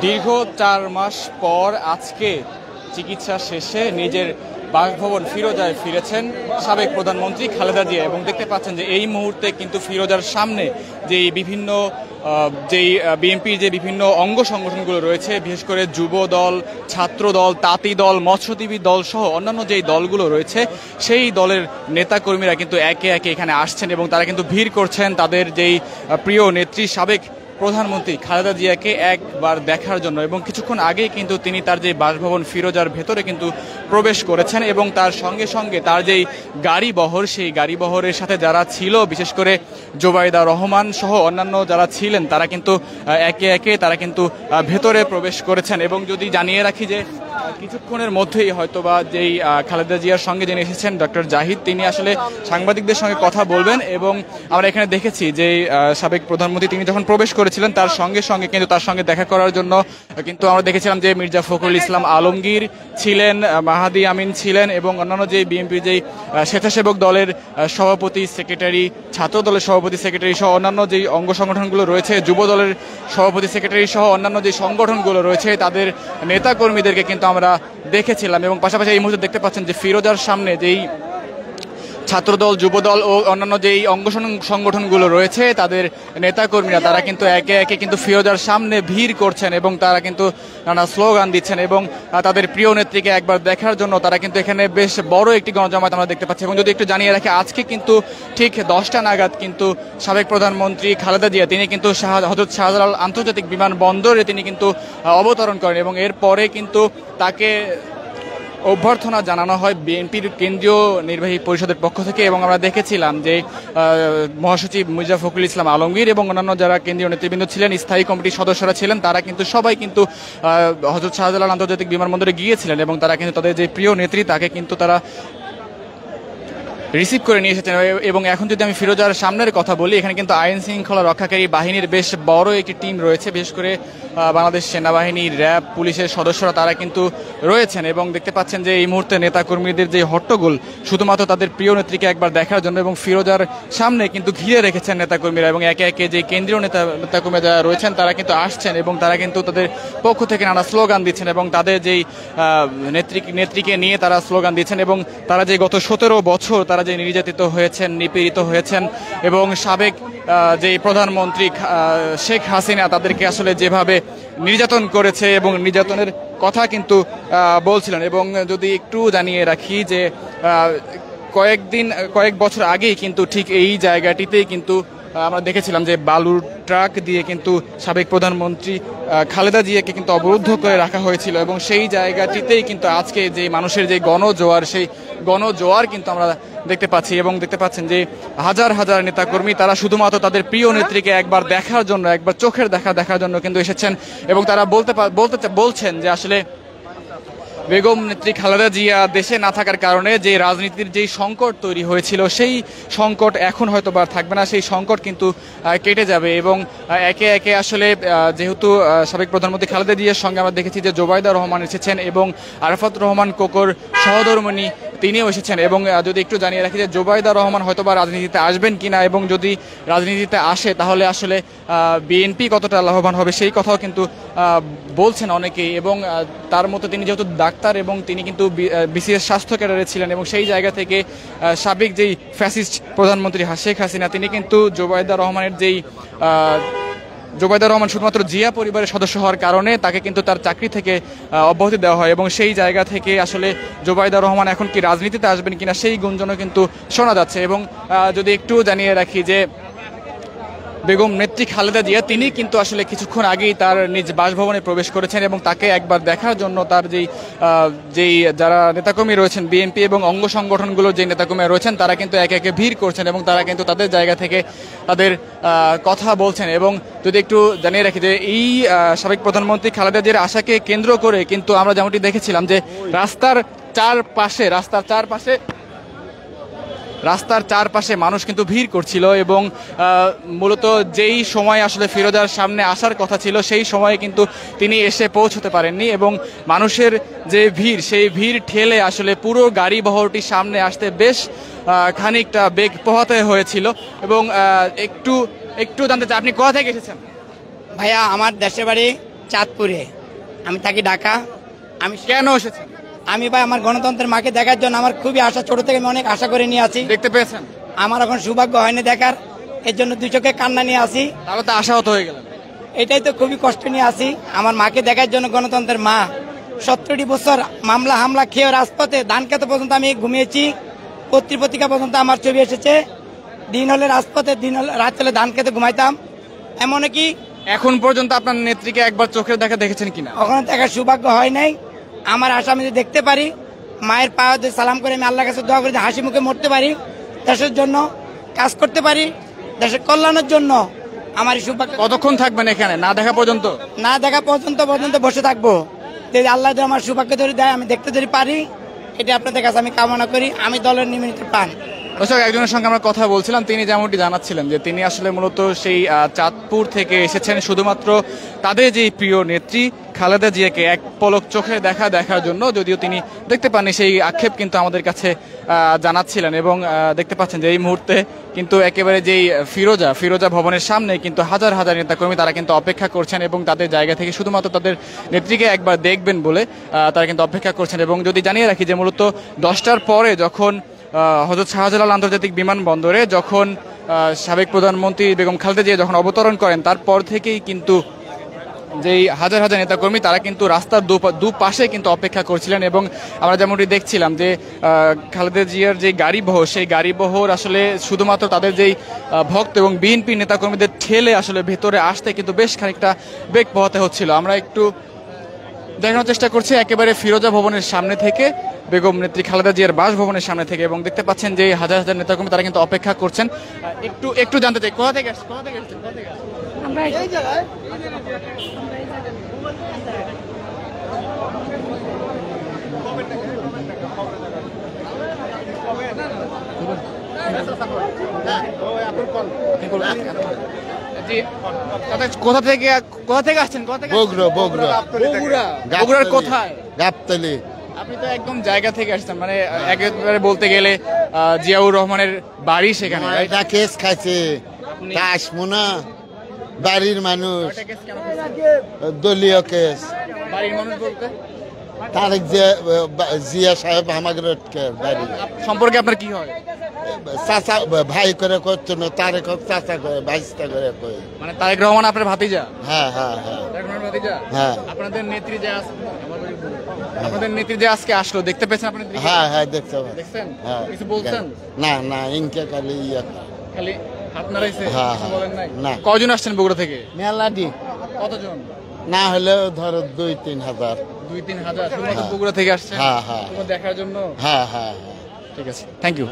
দীর্ঘ ৪ মাস পর আজকে চিকিৎসা শেষে নিজের বাসভবন ফিরোজায় ফিরেছেন সাবেক প্রধানমন্ত্রী খালেদা জিয়া। এবং দেখতে পাচ্ছেন যে এই মুহূর্তে কিন্তু ফিরোজার সামনে যেই বিভিন্ন বিএনপির যে বিভিন্ন অঙ্গ সংগঠনগুলো রয়েছে, বিশেষ করে যুব দল, ছাত্র দল, তাঁতি দল, মৎস্যজীবী দল সহ অন্যান্য যেই দলগুলো রয়েছে, সেই দলের নেতাকর্মীরা কিন্তু একে একে এখানে আসছেন এবং তারা কিন্তু ভিড় করছেন তাদের যেই প্রিয় নেত্রী সাবেক প্রধানমন্ত্রী খালেদা জিয়াকে একবার দেখার জন্য। এবং কিছুক্ষণ আগেই কিন্তু তিনি তার যে বাসভবন ফিরোজার ভেতরে কিন্তু প্রবেশ করেছেন এবং তার সঙ্গে সঙ্গে তার যেই গাড়িবহর, সেই গাড়িবহরের সাথে যারা ছিল, বিশেষ করে জোবাইদা রহমান সহ অন্যান্য যারা ছিলেন, তারা কিন্তু একে একে তারা কিন্তু ভেতরে প্রবেশ করেছেন। এবং যদি জানিয়ে রাখি যে কিছুক্ষণের মধ্যেই হয়তোবা যেই খালেদা জিয়ার সঙ্গে যিনি এসেছেন ডক্টর জাহিদ, তিনি আসলে সাংবাদিকদের সঙ্গে কথা বলবেন। এবং আমরা এখানে দেখেছি যে সাবেক প্রধানমন্ত্রী তিনি যখন প্রবেশ করেছিলেন তার সঙ্গে সঙ্গে কিন্তু তার সঙ্গে দেখা করার জন্য কিন্তু আমরা দেখেছিলাম যে মির্জা ফখরুল ইসলাম আলমগীর ছিলেন, মাহাদি আমিন ছিলেন এবং অন্যান্য যে বিএনপির যেই স্বেচ্ছাসেবক দলের সভাপতি সেক্রেটারি, ছাত্র দলের সভাপতি সেক্রেটারি সহ অন্যান্য যেই অঙ্গ সংগঠনগুলো রয়েছে, যুব দলের সভাপতি সেক্রেটারি সহ অন্যান্য যে সংগঠনগুলো রয়েছে, তাদের নেতাকর্মীদেরকে কিন্তু আমরা দেখেছিলাম। এবং পাশাপাশি এই মুহূর্তে দেখতে পাচ্ছেন যে ফিরোজার সামনে যেই ছাত্রদল, যুবদল ও অন্যান্য যেই অঙ্গ সংগঠনগুলো রয়েছে, তাদের নেতাকর্মীরা তারা কিন্তু একে একে কিন্তু ফিরোজার সামনে ভিড় করছেন এবং তারা কিন্তু নানা স্লোগান দিচ্ছেন এবং তাদের প্রিয় নেত্রীকে একবার দেখার জন্য তারা কিন্তু এখানে বেশ বড় একটি গণজমায়েত আমরা দেখতে পাচ্ছি। এবং যদি একটু জানিয়ে রাখি, আজকে কিন্তু ঠিক 10টা নাগাদ কিন্তু সাবেক প্রধানমন্ত্রী খালেদা জিয়া তিনি কিন্তু হযরত শাহজালাল আন্তর্জাতিক বিমানবন্দরে তিনি কিন্তু অবতরণ করেন এবং এরপরে কিন্তু তাকে অভ্যর্থনা জানানো হয় বিএনপির কেন্দ্রীয় নির্বাহী পরিষদের পক্ষ থেকে। এবং আমরা দেখেছিলাম যে মহাসচিব মির্জা ফখরুল ইসলাম আলমগীর এবং অন্যান্য যারা কেন্দ্রীয় নেতৃবৃন্দ ছিলেন, স্থায়ী কমিটির সদস্যরা ছিলেন, তারা কিন্তু সবাই কিন্তু হযরত শাহজালাল আন্তর্জাতিক বিমানবন্দরে গিয়েছিলেন এবং তারা কিন্তু তাদের যে প্রিয় নেত্রী তাকে কিন্তু তারা রিসিভ করে নিয়ে এসেছেন। এবং এখন যদি আমি ফিরোজার সামনের কথা বলি, এখানে কিন্তু আইন শৃঙ্খলা রক্ষাকারী বাহিনীর বেশ বড় একটি টিম রয়েছে, বিশেষ করে বাংলাদেশ সেনাবাহিনী, র্যাব, পুলিশের সদস্যরা তারা কিন্তু রয়েছেন। এবং দেখতে পাচ্ছেন যে এই মুহূর্তে নেতাকর্মীদের যে হট্টগোল শুধুমাত্র তাদের প্রিয় নেত্রীকে একবার দেখার জন্য। এবং ফিরোজার সামনে কিন্তু ঘিরে রেখেছেন নেতাকর্মীরা এবং একে একে যে কেন্দ্রীয় নেতাকর্মী যারা রয়েছেন তারা কিন্তু আসছেন এবং তারা কিন্তু তাদের পক্ষ থেকে নানা স্লোগান দিচ্ছেন এবং তাদের যেই নেত্রীকে নিয়ে তারা স্লোগান দিচ্ছেন। এবং তারা যে গত 17 বছর তারা যে নির্যাতিত হয়েছেন, নিপীড়িত হয়েছেন এবং সাবেক যে প্রধানমন্ত্রী শেখ হাসিনা তাদেরকে আসলে যেভাবে নির্যাতন করেছে এবং নির্যাতনের কথা কিন্তু বলছিলেন। এবং যদি একটু জানিয়ে রাখি যে কয়েক বছর আগেই কিন্তু ঠিক এই জায়গাটিতেই কিন্তু আমরা দেখেছিলাম যে বালুর ট্রাক দিয়ে কিন্তু সাবেক প্রধানমন্ত্রী খালেদা জিয়াকে কিন্তু অবরুদ্ধ করে রাখা হয়েছিল। এবং সেই জায়গাটিতেই কিন্তু আজকে যে মানুষের যে গণজোয়ার, সেই গণজোয়ার কিন্তু আমরা দেখতে পাচ্ছি। এবং দেখতে পাচ্ছেন যে হাজার হাজার নেতাকর্মী তারা শুধুমাত্র তাদের প্রিয় নেত্রীকে একবার দেখার জন্য, একবার চোখের দেখার জন্য কিন্তু এসেছেন। এবং তারা বলছেন যে আসলে বেগম নেত্রী খালেদা জিয়া দেশে না থাকার কারণে যে রাজনীতির যেই সংকট তৈরি হয়েছিল, সেই সংকট এখন হয়তো বা থাকবে না, সেই সংকট কিন্তু কেটে যাবে। এবং একে একে আসলে যেহেতু সাবেক প্রধানমন্ত্রী খালেদা জিয়ার সঙ্গে আমরা দেখেছি যে জোবাইদা রহমান এসেছেন এবং আরাফাত রহমান কোকর সহধর্মিণী তিনিও এসেছেন। এবং যদি একটু জানিয়ে রাখি যে জোবাইদা রহমান হয়তো বা রাজনীতিতে আসবেন কিনা এবং যদি রাজনীতিতে আসে তাহলে আসলে বিএনপি কতটা লাভবান হবে সেই কথাও কিন্তু বলছেন অনেকেই। এবং তার মতো তিনি যেহেতু ডাক্তার এবং তিনি কিন্তু বিসিএস স্বাস্থ্য ক্যাডারে ছিলেন এবং সেই জায়গা থেকে সাবেক যেই ফ্যাসিস্ট প্রধানমন্ত্রী শেখ হাসিনা তিনি কিন্তু জোবাইদা রহমান শুধুমাত্র জিয়া পরিবারের সদস্য হওয়ার কারণে তাকে কিন্তু তার চাকরি থেকে অব্যাহতি দেওয়া হয়। এবং সেই জায়গা থেকে আসলে জোবাইদা রহমান এখন কি রাজনীতিতে আসবেন কিনা সেই গুঞ্জনও কিন্তু শোনা যাচ্ছে। এবং যদি একটু জানিয়ে রাখি যে বেগম নেত্রী খালেদা জিয়া তিনি কিন্তু আসলে কিছুক্ষণ আগেই তার নিজ বাসভবনে প্রবেশ করেছেন এবং তাকে একবার দেখার জন্য তার যেই যারা নেতাকর্মী রয়েছেন বিএনপি এবং অঙ্গ সংগঠনগুলোর যে নেতাকর্মী রয়েছেন তারা কিন্তু একে একে ভিড় করছেন এবং তারা কিন্তু তাদের জায়গা থেকে তাদের কথা বলছেন। এবং যদি একটু জানিয়ে রাখি যে এই সাবেক প্রধানমন্ত্রী খালেদা জিয়ার আশাকে কেন্দ্র করে কিন্তু আমরা যেমনটি দেখেছিলাম যে রাস্তার চারপাশে মানুষ কিন্তু ভিড় করছিল। এবং মূলত যেই সময় আসলে ফিরোজার সামনে আসার কথা ছিল সেই সময়ে কিন্তু তিনি এসে পৌঁছতে পারেননি এবং মানুষের যে ভিড়, সেই ভিড় ঠেলে আসলে পুরো গাড়ি বহরটি সামনে আসতে বেশ খানিকটা বেগ পোহাতে হয়েছিল। এবং একটু জানতে চাই, আপনি কোথা থেকে এসেছেন? ভাইয়া আমার দেশের বাড়ি চাঁদপুরে। আমি থাকি ঢাকা। আমি কেন এসেছেন? আমি ভাই আমার গণতন্ত্রের মাকে দেখার জন্য আমার খুবই আশা, ছোট থেকে আমি অনেক আশা করে নিয়ে আছি। দেখতে পেয়েছেন? আমার এখন সৌভাগ্য হয়নি দেখার, এর জন্য দুই চোখে কান্না নিয়ে আসি। তাহলে তো আশাহত হয়ে গেলেন। এটাই তো খুবই কষ্ট নিয়ে আসি আমার মাকে দেখার জন্য। গণতন্ত্রের মা 17টি বছর মামলা হামলা খেয়ে রাজপথে ধান খেতে পর্যন্ত আমি ঘুমিয়েছি, পত্রিকা পর্যন্ত আমার ছবি এসেছে। দিন হলে রাজপথে, দিন হলে রাত হলে ধান খেতে ঘুমাইতাম। এমন কি এখন পর্যন্ত আপনার নেত্রীকে একবার চোখের দেখা দেখেছেন কিনা? ওখানে দেখার সৌভাগ্য হয় নাই। আমার আশা আমি যদি দেখতে পারি, মায়ের পায়ে সালাম করে আমি আল্লাহর কাছে দোয়া করি হাসি মুখে মরতে পারি, দেশের জন্য কাজ করতে পারি, দেশের কল্যাণের জন্য। আমার সৌভাগ্য। কতক্ষণ থাকবেন এখানে না দেখা পর্যন্ত? না দেখা পর্যন্ত বসে থাকবো। যদি আল্লাহ যদি আমার সৌভাগ্য ধরে দেয়, আমি দেখতে যদি পারি, এটা আপনাদের কাছে আমি কামনা করি। আমি দলের নির্মিত প্রাণ। দর্শক, একজনের সঙ্গে আমরা কথা বলছিলাম, তিনি যেমনটি জানাচ্ছিলেন যে তিনি আসলে মূলত সেই চাঁদপুর থেকে এসেছেন শুধুমাত্র তাদের যে প্রিয় নেত্রী খালেদা জিয়াকে এক পলক চোখে দেখার জন্য। যদিও তিনি দেখতে পাননি, সেই আক্ষেপ কিন্তু আমাদের কাছে জানাচ্ছিলেন। এবং দেখতে পাচ্ছেন যে এই মুহূর্তে কিন্তু একেবারে যেই ফিরোজা ভবনের সামনে কিন্তু হাজার হাজার নেতাকর্মী তারা কিন্তু অপেক্ষা করছেন এবং তাদের জায়গা থেকে শুধুমাত্র তাদের নেত্রীকে একবার দেখবেন বলে তারা কিন্তু অপেক্ষা করছেন। এবং যদি জানিয়ে রাখি যে মূলত 10টার পরে যখন হযরত শাহজালাল আন্তর্জাতিক বিমানবন্দরে যখন সাবেক প্রধানমন্ত্রী বেগম খালেদা জিয়া যখন অবতরণ করেন, তারপর থেকেই কিন্তু যেই হাজার হাজার নেতাকর্মী তারা কিন্তু রাস্তার দুপাশে কিন্তু অপেক্ষা করছিলেন। এবং আমরা যেমনটি দেখছিলাম যে খালেদা জিয়ার যে গাড়িবহর, সেই গাড়িবহর আসলে শুধুমাত্র তাদের যেই ভক্ত এবং বিএনপি নেতাকর্মীদের ঠেলে আসলে ভেতরে আসতে কিন্তু বেশ খানিকটা বেগ পোহাতে হচ্ছিল। আমরা একটু দেখানোর চেষ্টা করছি একেবারে ফিরোজা ভবনের সামনে থেকে, বেগম নেত্রী খালেদা জিয়ার বাসভবনের সামনে থেকে। এবং দেখতে পাচ্ছেন যে হাজার হাজার নেতাকর্মী তারা কিন্তু অপেক্ষা করছেন। একটু জানতে চাই, কোথা থেকে আসছেন? আমরা এই জায়গায় কোথা থেকে আসছেন? বগুড়ার কোথায়? গাবতলী। আপনি তো একদম জায়গা থেকে আসছেন, মানে একেবারে বলতে গেলে জিয়াউর রহমানের বাড়ি সেখানে। কেস খাইছে তাসমুনা বাড়ির মানুষ, দলীয় কেস। বাড়ির মানুষ বলতে তারেক জিয়া সাহেব আমাদের বাড়ি সম্পর্কে আপনার কি হয়? চাচা ভাই করে করতো না, তারেক চাচা করে ভাইস্তা করে কই। মানে তারেক রহমান আপনার ভাতিজা? হ্যাঁ হ্যাঁ হ্যাঁ তারেক রহমানের ভাতিজা। হ্যাঁ। আপনাদের নেত্রী যে আজকে আসলো, দেখতে পেয়েছেন আপনি? হ্যাঁ হ্যাঁ দেখতে দেখছেন? হ্যাঁ। কিছু বলছেন? না ইনকে খালি খালি হাত নাড়াইছে, হ্যাঁ, কিছু বলেন নাই? না। কয়জন আসছেন বগুড়া থেকে? মেলাডি কতজন? না হলেও ধরো 2-3 হাজার। 2-3 হাজার শুধুমাত্র বগুড়া থেকে আসছেন? হ্যাঁ হ্যাঁ তোমার দেখার জন্য? হ্যাঁ হ্যাঁ। ঠিক আছে, থ্যাংক ইউ।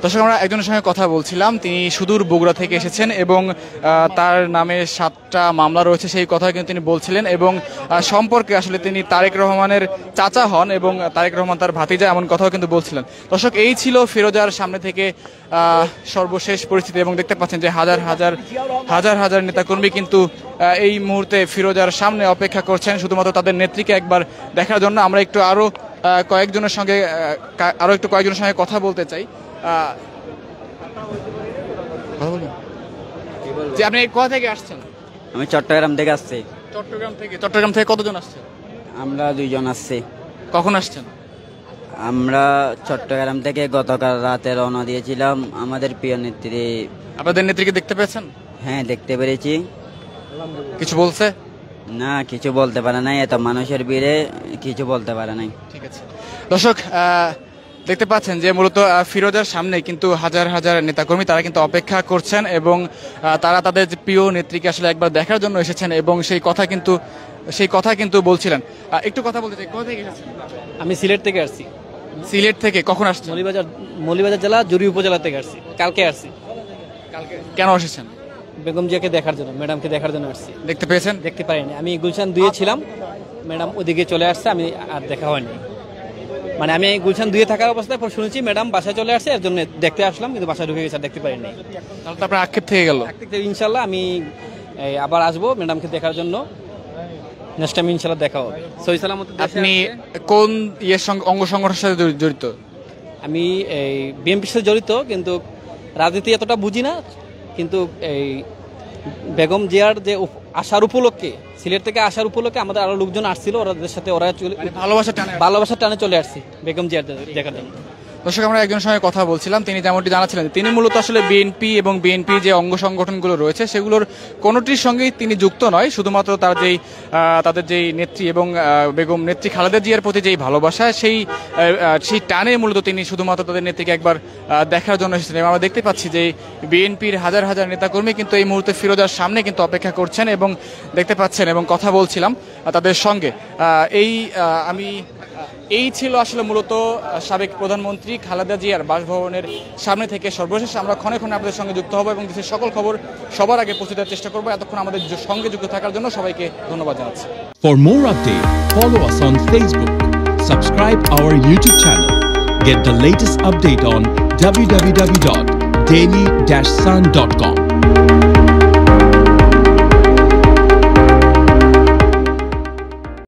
দর্শক, আমরা একজনের সঙ্গে কথা বলছিলাম, তিনি সুদূর বগুড়া থেকে এসেছেন এবং তার নামে 7টা মামলা রয়েছে সেই কথা কিন্তু তিনি বলছিলেন। এবং সম্পর্কে আসলে তিনি তারেক রহমানের চাচা হন এবং তারেক রহমান তার ভাতিজা, এমন কথাও কিন্তু বলছিলেন। দর্শক, এই ছিল ফিরোজার সামনে থেকে সর্বশেষ পরিস্থিতি। এবং দেখতে পাচ্ছেন যে হাজার হাজার নেতাকর্মী কিন্তু এই মুহূর্তে ফিরোজার সামনে অপেক্ষা করছেন শুধুমাত্র তাদের নেত্রীকে একবার দেখার জন্য। আমরা একটু আরো কয়েকজনের সঙ্গে কথা বলতে চাই। যে আপনি কোথা থেকে আসছেন? আমি চট্টগ্রাম থেকে আসছি। চট্টগ্রাম থেকে কতজন আসছেন? আমরা 2 জন আসছি। কখন আসছেন? আমরা চট্টগ্রাম থেকে গতকাল রাতে রওনা দিয়েছিলাম। আমাদের প্রিয় নেত্রী। আপনাদের নেত্রীকে দেখতে পেয়েছেন? হ্যাঁ, দেখতে পেরেছি। কিছু বলছে? না, কিছু বলতে পারে নাই, এত মানুষের ভিড়ে কিছু বলতে পারে নাই। ঠিক আছে দর্শক, দেখতে পাচ্ছেন যে মূলত ফিরোজার সামনে কিন্তু হাজার হাজার নেতাকর্মী তারা কিন্তু অপেক্ষা করছেন এবং তারা তাদের প্রিয় নেত্রীকে আসলে একবার দেখার জন্য এসেছেন এবং সেই কথা কিন্তু বলছিলেন। একটু কথা বলতে চাই, কোথা থেকে এসেছেন? আমি সিলেট থেকে আসছি। সিলেট থেকে কখন আসছেন? মৌলভীবাজার জেলা জুরি উপজেলা থেকে আসছি। কালকে আসছি। কালকে কেন এসেছেন? বেগম জিয়াকে দেখার জন্য, ম্যাডামকে দেখার জন্য আসছি। দেখতে পেয়েছেন? দেখতে পারিনি, আমি গুলশান 2-এ ছিলাম, ম্যাডাম ওদিকে চলে আসছে, আমি আর দেখা হয়নি। মানে আমি গুলশান 2-এ থাকার অবস্থায় শুনেছি ম্যাডাম বাসায় চলে আসছে, এর জন্য দেখতে আসলাম, কিন্তু বাসায় ঢুকে গেছে, দেখতে পারিনি। তাহলে তো আপনার আক্ষেপ থেকে গেল। ইনশাল্লাহ আমি আবার আসবো ম্যাডামকে দেখার জন্য, নেক্সট টাইম ইনশাল্লাহ দেখা হবে। সহি সালামত। আপনি কোন সঙ্গে অঙ্গ সংগঠনের সাথে জড়িত? আমি এই বিএনপির সাথে জড়িত, কিন্তু রাজনীতি এতটা বুঝি না। কিন্তু এই বেগম জিয়ার যে আসার উপলক্ষে, সিলেট থেকে আসার উপলক্ষে আমাদের আরো লোকজন আসছিল, ওদের সাথে ওরা ভালোবাসার টানে চলে আসছি বেগম জিয়া দেখার জন্য। দর্শক, আমরা একজনের সঙ্গে কথা বলছিলাম, তিনি যেমনটি জানাচ্ছিলেন তিনি মূলত আসলে বিএনপি এবং বিএনপি যে অঙ্গ সংগঠনগুলো রয়েছে সেগুলোর কোনোটির সঙ্গেই তিনি যুক্ত নয়, শুধুমাত্র তাদের যেই নেত্রী এবং বেগম নেত্রী খালেদা জিয়ার প্রতি যেই ভালোবাসা সেই টানে মূলত তিনি শুধুমাত্র তাদের নেত্রীকে একবার দেখার জন্য এসেছেন। এবং আমরা দেখতে পাচ্ছি যে বিএনপির হাজার হাজার নেতাকর্মী কিন্তু এই মুহূর্তে ফিরোজার সামনে কিন্তু অপেক্ষা করছেন এবং দেখতে পাচ্ছেন এবং কথা বলছিলাম তাদের সঙ্গে। এই ছিল আসলে মূলত সাবেক প্রধানমন্ত্রী খালেদা জিয়ার বাসভবনের সামনে থেকে সর্বশেষ। আমরা ক্ষণে ক্ষণে আপনাদের সঙ্গে যুক্ত হব এবং দেশের সকল খবর সবার আগে পৌঁছে দেওয়ার চেষ্টা করবো। এতক্ষণ আমাদের সঙ্গে যুক্ত থাকার জন্য সবাইকে ধন্যবাদ জানাচ্ছি। For more updates, follow us on Facebook, subscribe our YouTube channel, get the latest update on www.daily-sun.com.